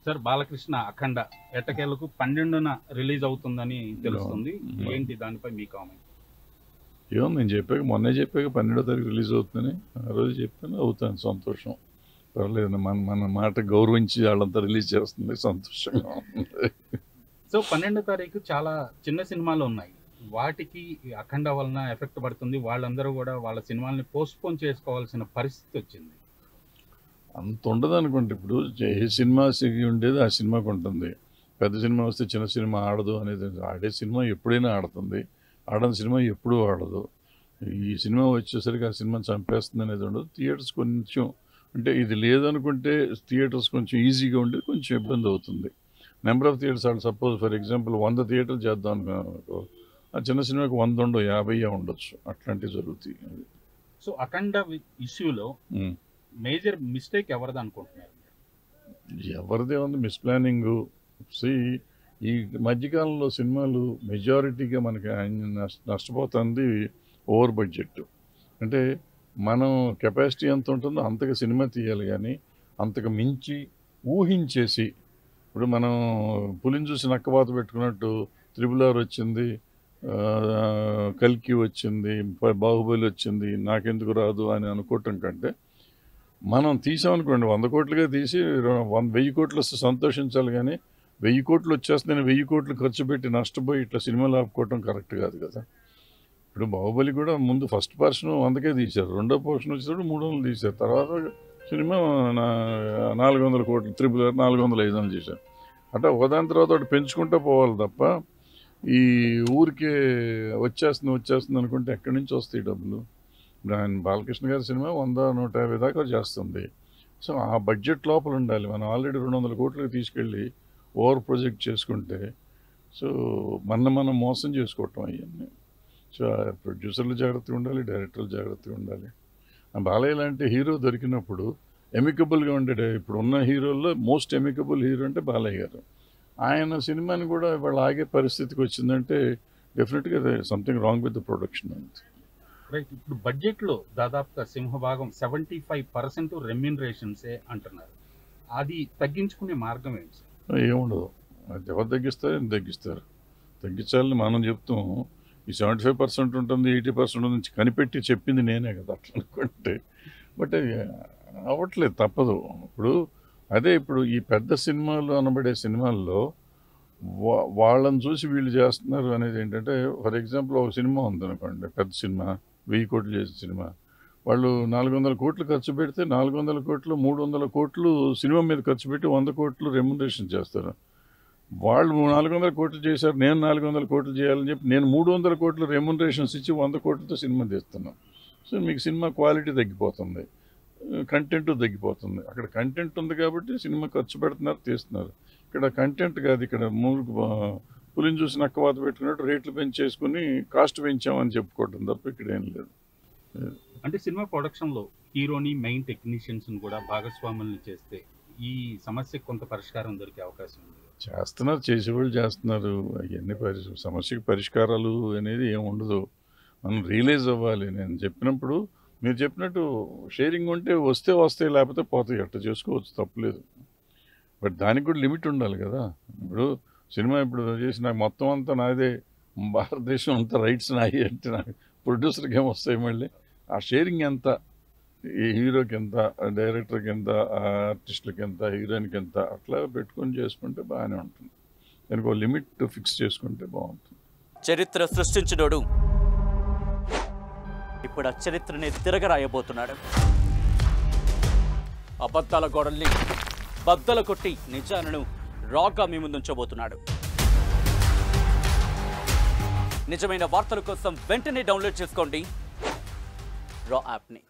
Sir Balakrishna అఖండ ఎట్టకేలకు 12న release అవుతుందని తెలుస్తుంది. ఏంటి దానిపై మీ కామెంట్? ఏమో నేను చెప్పాక మొన్నే చెప్పాక 12వ తారీఖు రిలీజ్ అవుతుందని ఆ రోజు చెప్పాను. అవుతాను, సంతోషం, పర్లేదు. మన మాట గౌరవించి వాళ్ళంతా రిలీజ్ చేస్తుంది, సంతోషంగా ఉంది. సో 12వ తారీఖు చాలా చిన్న సినిమాలు ఉన్నాయి, వాటికి అఖండ వలన ఎఫెక్ట్ పడుతుంది. వాళ్ళందరూ కూడా వాళ్ళ సినిమాల్ని పోస్ట్పోన్ చేసుకోవాల్సిన పరిస్థితి వచ్చింది. అంత ఉండదు అనుకోండి. ఇప్పుడు ఏ సినిమా ఉండేది ఆ సినిమాకు ఉంటుంది. పెద్ద సినిమా వస్తే చిన్న సినిమా ఆడదు అనేది. ఆడే సినిమా ఎప్పుడైనా ఆడుతుంది, ఆడని సినిమా ఎప్పుడూ ఆడదు. ఈ సినిమా వచ్చేసరికి ఆ సినిమాని చంపేస్తుంది అనేది ఉండదు. థియేటర్స్ కొంచెం అంటే ఇది లేదనుకుంటే థియేటర్స్ కొంచెం ఈజీగా ఉండి కొంచెం ఇబ్బంది అవుతుంది. నెంబర్ ఆఫ్ థియేటర్స్ వాళ్ళు సపోజ్ ఫర్ ఎగ్జాంపుల్ 100 థియేటర్లు చేద్దాం అనుకో, ఆ చిన్న సినిమాకి 100 ఉండవు, 50 ఉండొచ్చు, అట్లాంటివి జరుగుతాయి. సో అఖండ ఇష్యూలో మేజర్ మిస్టేక్ ఎవరిది అనుకుంటున్నారు? ఎవరిదే ఉంది మిస్ప్లానింగ్. ఈ మధ్యకాలంలో సినిమాలు మెజారిటీగా మనకి నష్టపోతుంది ఓవర్ బడ్జెట్. అంటే మనం కెపాసిటీ ఎంత ఉంటుందో అంతగా సినిమా తీయాలి, కానీ అంతకు మించి ఊహించేసి, ఇప్పుడు మనం పులిని చూసి నక్కవాత పెట్టుకున్నట్టు RRR వచ్చింది, కల్కి వచ్చింది, బాహుబలి వచ్చింది, నాకెందుకు రాదు అని అనుకోవటం కంటే మనం తీసామనుకోండి 100 కోట్లుగా తీసి 1000 కోట్లు వస్తే సంతోషించాలి, కానీ 1000 కోట్లు వచ్చేస్తుందని 1000 కోట్లు ఖర్చు పెట్టి నష్టపోయి ఇట్లా సినిమాలు ఆపుకోవటం కరెక్ట్ కాదు కదా. ఇప్పుడు బాహుబలి కూడా ముందు ఫస్ట్ పోర్షన్ 100కే తీశారు, రెండో పోర్షన్ వచ్చేటప్పుడు 300 తీశారు, తర్వాత సినిమా 400 కోట్లు, RRR 400, 500 చేశారు. అట్లా ఒకదాని తర్వాత ఒకటి పెంచుకుంటూ పోవాలి తప్ప ఈ ఊరికే వచ్చేస్తుంది అనుకుంటే ఎక్కడి నుంచి వస్తాయి డబ్బులు? ఆయన బాలకృష్ణ గారి సినిమా 100-150 దాకా చేస్తుంది. సో ఆ బడ్జెట్ లోపల ఉండాలి. మనం ఆల్రెడీ 200 కోట్లకి తీసుకెళ్ళి ఓవర్ ప్రొజెక్ట్ చేసుకుంటే సో మనం మోసం చేసుకోవటం అవన్నీ. సో ప్రొడ్యూసర్లు జాగ్రత్తగా ఉండాలి, డైరెక్టర్లు జాగ్రత్తగా ఉండాలి. బాలయ్య లాంటి హీరో దొరికినప్పుడు ఎమికబుల్గా ఉండే, ఇప్పుడు ఉన్న హీరోల్లో మోస్ట్ ఎమికబుల్ హీరో అంటే బాలయ్య గారు. ఆయన సినిమాని కూడా వాళ్ళు ఆగే పరిస్థితికి వచ్చిందంటే డెఫినెట్గా something wrong with the production అంతే. రైట్. ఇప్పుడు బడ్జెట్లో దాదాపుగా సింహభాగం 75% రెమ్యూనరేషన్సే అంటున్నారు. అది తగ్గించుకునే మార్గం ఏంటి? ఏముండదు, అది ఎవరు తగ్గిస్తారు, ఏం తగ్గిస్తారు. తగ్గించాలని మనం చెప్తాం. ఈ 75% ఉంటుంది, 80% ఉంటుంది కనిపెట్టి చెప్పింది నేనే కదా అట్లా అనుకుంటే. బట్ అవ్వట్లేదు, తప్పదు. ఇప్పుడు ఈ పెద్ద సినిమాలు అనబడే సినిమాల్లో వాళ్ళని చూసి వీళ్ళు చేస్తున్నారు అనేది ఏంటంటే, ఫర్ ఎగ్జాంపుల్ ఒక సినిమా ఉందనుకోండి, పెద్ద సినిమా 1000 కోట్లు చేసిన సినిమా, వాళ్ళు 400 కోట్లు ఖర్చు పెడితే 400 కోట్లు 300 కోట్లు సినిమా మీద ఖర్చు పెట్టి 100 కోట్లు రెమ్యునరేషన్ చేస్తారు. వాళ్ళు 400 కోట్లు చేశారు, నేను 400 కోట్లు చేయాలని చెప్పి నేను 300 కోట్లు రెమ్యునరేషన్స్ ఇచ్చి 100 కోట్లతో సినిమా తీస్తున్నాను. సో మీకు సినిమా క్వాలిటీ తగ్గిపోతుంది, కంటెంట్ తగ్గిపోతుంది. అక్కడ కంటెంట్ ఉంది కాబట్టి సినిమా ఖర్చు పెడుతున్నారు, తీస్తున్నారు. ఇక్కడ కంటెంట్ కాదు, ఇక్కడ పులిని చూసి నక్కవాత పెట్టుకున్నట్టు రేట్లు పెంచేసుకుని కాస్ట్ పెంచామని చెప్పుకోవటం తప్ప ఇక్కడ ఏం లేదు. అంటే సినిమా ప్రొడక్షన్లో హీరోని, మెయిన్ టెక్నీషియన్స్ కూడా భాగస్వాముల్ని చేస్తే ఈ సమస్యకు కొంత పరిష్కారం దొరికే అవకాశం ఉంది. చేస్తున్నారు, చేసేవాళ్ళు చేస్తున్నారు. అవన్నీ సమస్యకి పరిష్కారాలు అనేది ఏమి ఉండదు. మనం రియలైజ్ అవ్వాలి. నేను చెప్పినప్పుడు మీరు చెప్పినట్టు షేరింగ్ ఉంటే వస్తాయి, లేకపోతే పోతాయి, అట్లా చేసుకోవచ్చు, తప్పలేదు. బట్ దానికి కూడా లిమిట్ ఉండాలి కదా. ఇప్పుడు సినిమా చేసి నాకు మొత్తం అంతా నాదే, భారతదేశం అంతా రైట్స్ నాయి అంటే నాకు ప్రొడ్యూసర్కి ఏమొస్తాయి మళ్ళీ? ఆ షేరింగ్ ఎంత, ఈ హీరోకి ఎంత, డైరెక్టర్కి ఎంత, ఆర్టిస్టులకి ఎంత, హీరోయిన్కి ఎంత, అట్లా పెట్టుకొని చేసుకుంటే బాగానే ఉంటుంది. దానికి ఒక లిమిట్ ఫిక్స్ చేసుకుంటే బాగుంటుంది. చరిత్ర సృష్టించినోడు ఇప్పుడు ఆ చరిత్రని తిరగరాయబోతున్నాడు. అబద్ధాల గోడల్ని బద్దలు కొట్టి నిజాలను రాగా మీ ముందుంచబోతున్నాడు. నిజమైన వార్తల కోసం వెంటనే డౌన్లోడ్ చేసుకోండి రా యాప్ని.